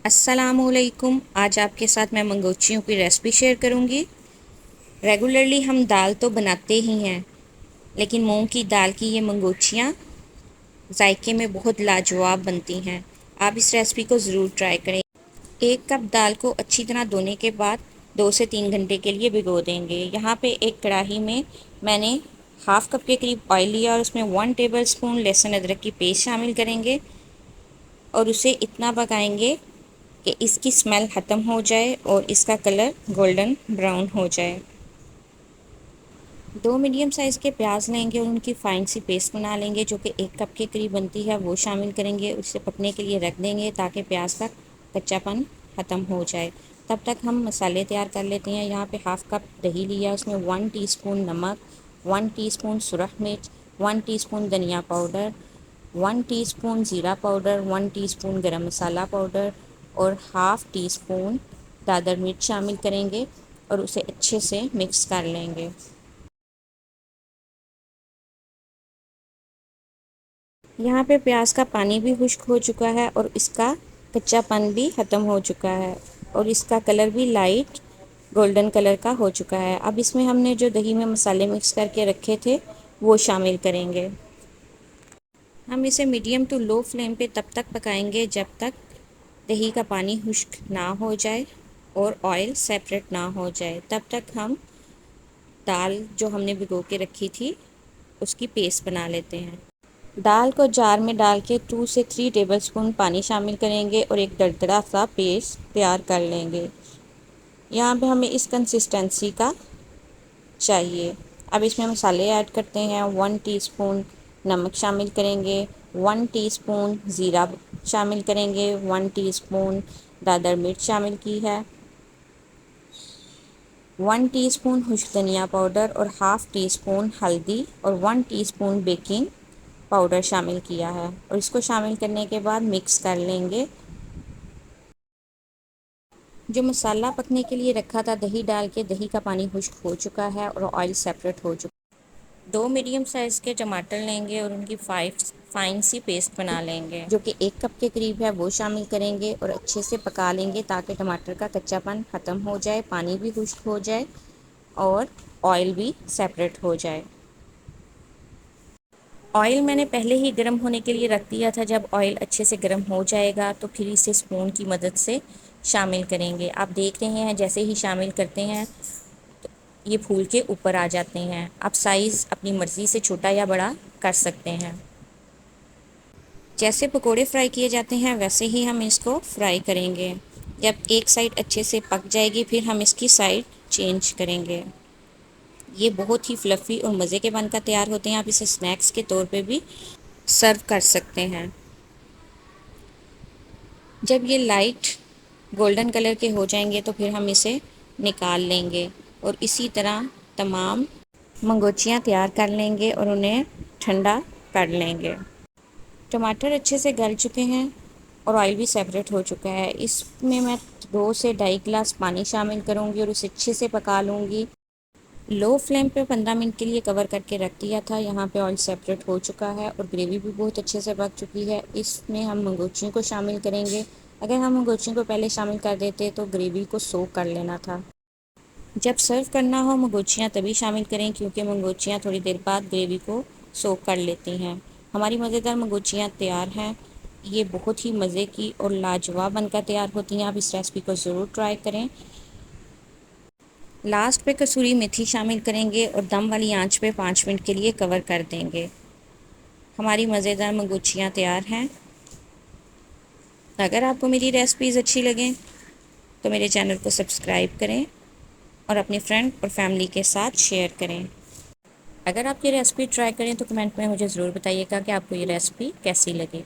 अस्सलामुअलैकुम। आज आपके साथ मैं मंगोचियों की रेसिपी शेयर करूंगी। रेगुलरली हम दाल तो बनाते ही हैं, लेकिन मूंग की दाल की ये मंगोचियाँ जायके में बहुत लाजवाब बनती हैं। आप इस रेसिपी को ज़रूर ट्राई करें। 1 कप दाल को अच्छी तरह धोने के बाद 2 से 3 घंटे के लिए भिगो देंगे। यहाँ पे एक कढ़ाई में मैंने हाफ कप के करीब ऑयल लिया और उसमें 1 टेबल स्पून लहसुन अदरक की पेस्ट शामिल करेंगे और उसे इतना पकाएंगे कि इसकी स्मेल ख़त्म हो जाए और इसका कलर गोल्डन ब्राउन हो जाए। 2 मीडियम साइज़ के प्याज लेंगे और उनकी फ़ाइन सी पेस्ट बना लेंगे, जो कि 1 कप के करीब बनती है। वो शामिल करेंगे, उसे पकने के लिए रख देंगे ताकि प्याज का कच्चापन ख़त्म हो जाए। तब तक हम मसाले तैयार कर लेते हैं। यहाँ पे हाफ़ कप दही लिया, उसमें 1 टीस्पून नमक, 1 टीस्पून सुरख मिर्च, 1 टीस्पून धनिया पाउडर, 1 टीस्पून ज़ीरा पाउडर, 1 टीस्पून गरम मसाला पाउडर और हाफ़ टी स्पून दादर मिर्च शामिल करेंगे और उसे अच्छे से मिक्स कर लेंगे। यहाँ पे प्याज का पानी भी खुश्क हो चुका है और इसका कच्चापन भी ख़त्म हो चुका है और इसका कलर भी लाइट गोल्डन कलर का हो चुका है। अब इसमें हमने जो दही में मसाले मिक्स करके रखे थे वो शामिल करेंगे। हम इसे मीडियम टू लो फ्लेम पे तब तक पकाएंगे जब तक दही का पानी खुश्क ना हो जाए और ऑयल सेपरेट ना हो जाए। तब तक हम दाल जो हमने भिगो के रखी थी उसकी पेस्ट बना लेते हैं। दाल को जार में डाल के 2 से 3 टेबलस्पून पानी शामिल करेंगे और एक दरदरा सा पेस्ट तैयार कर लेंगे। यहाँ पे हमें इस कंसिस्टेंसी का चाहिए। अब इसमें मसाले ऐड करते हैं। 1 टीस्पून नमक शामिल करेंगे, 1 टीस्पून ज़ीरा शामिल करेंगे, 1 टीस्पून दादर मिर्च शामिल की है, 1 टीस्पून खुश्क धनिया पाउडर और हाफ़ टी स्पून हल्दी और 1 टीस्पून बेकिंग पाउडर शामिल किया है और इसको शामिल करने के बाद मिक्स कर लेंगे। जो मसाला पकने के लिए रखा था दही डाल के, दही का पानी खुश्क हो चुका है और ऑयल सेपरेट हो चुका है। 2 मीडियम साइज़ के टमाटर लेंगे और उनकी फाइन सी पेस्ट बना लेंगे, जो कि 1 कप के करीब है। वो शामिल करेंगे और अच्छे से पका लेंगे ताकि टमाटर का कच्चापन ख़त्म हो जाए, पानी भी खुश्क हो जाए और ऑयल भी सेपरेट हो जाए। ऑयल मैंने पहले ही गर्म होने के लिए रख दिया था। जब ऑयल अच्छे से गर्म हो जाएगा तो फिर इसे स्पून की मदद से शामिल करेंगे। आप देख रहे हैं जैसे ही शामिल करते हैं तो ये फूल के ऊपर आ जाते हैं। आप साइज़ अपनी मर्ज़ी से छोटा या बड़ा कर सकते हैं। जैसे पकोड़े फ्राई किए जाते हैं वैसे ही हम इसको फ्राई करेंगे। जब एक साइड अच्छे से पक जाएगी फिर हम इसकी साइड चेंज करेंगे। ये बहुत ही फ्लफ़ी और मज़े के बनकर तैयार होते हैं। आप इसे स्नैक्स के तौर पे भी सर्व कर सकते हैं। जब ये लाइट गोल्डन कलर के हो जाएंगे तो फिर हम इसे निकाल लेंगे और इसी तरह तमाम मंगोचियाँ तैयार कर लेंगे और उन्हें ठंडा कर लेंगे। टमाटर अच्छे से गल चुके हैं और ऑयल भी सेपरेट हो चुका है। इसमें मैं 2 से 2.5 गिलास पानी शामिल करूँगी और उसे अच्छे से पका लूँगी। लो फ्लेम पे 15 मिनट के लिए कवर करके रख दिया था। यहाँ पे ऑयल सेपरेट हो चुका है और ग्रेवी भी बहुत अच्छे से पक चुकी है। इसमें हम मंगोचियों को शामिल करेंगे। अगर हम मंगोचियों को पहले शामिल कर देते तो ग्रेवी को सोक कर लेना था। जब सर्व करना हो मंगोचियाँ तभी शामिल करें, क्योंकि मंगोचियाँ थोड़ी देर बाद ग्रेवी को सोक कर लेती हैं। हमारी मज़ेदार मंगोचियाँ तैयार हैं। ये बहुत ही मज़े की और लाजवाब बनकर तैयार होती हैं। आप इस रेसिपी को ज़रूर ट्राई करें। लास्ट पे कसूरी मेथी शामिल करेंगे और दम वाली आंच पे 5 मिनट के लिए कवर कर देंगे। हमारी मज़ेदार मंगोचियाँ तैयार हैं। अगर आपको मेरी रेसिपीज़ अच्छी लगें तो मेरे चैनल को सब्सक्राइब करें और अपने फ्रेंड और फैमिली के साथ शेयर करें। अगर आप ये रेसिपी ट्राई करें तो कमेंट में मुझे ज़रूर बताइएगा कि आपको ये रेसिपी कैसी लगी।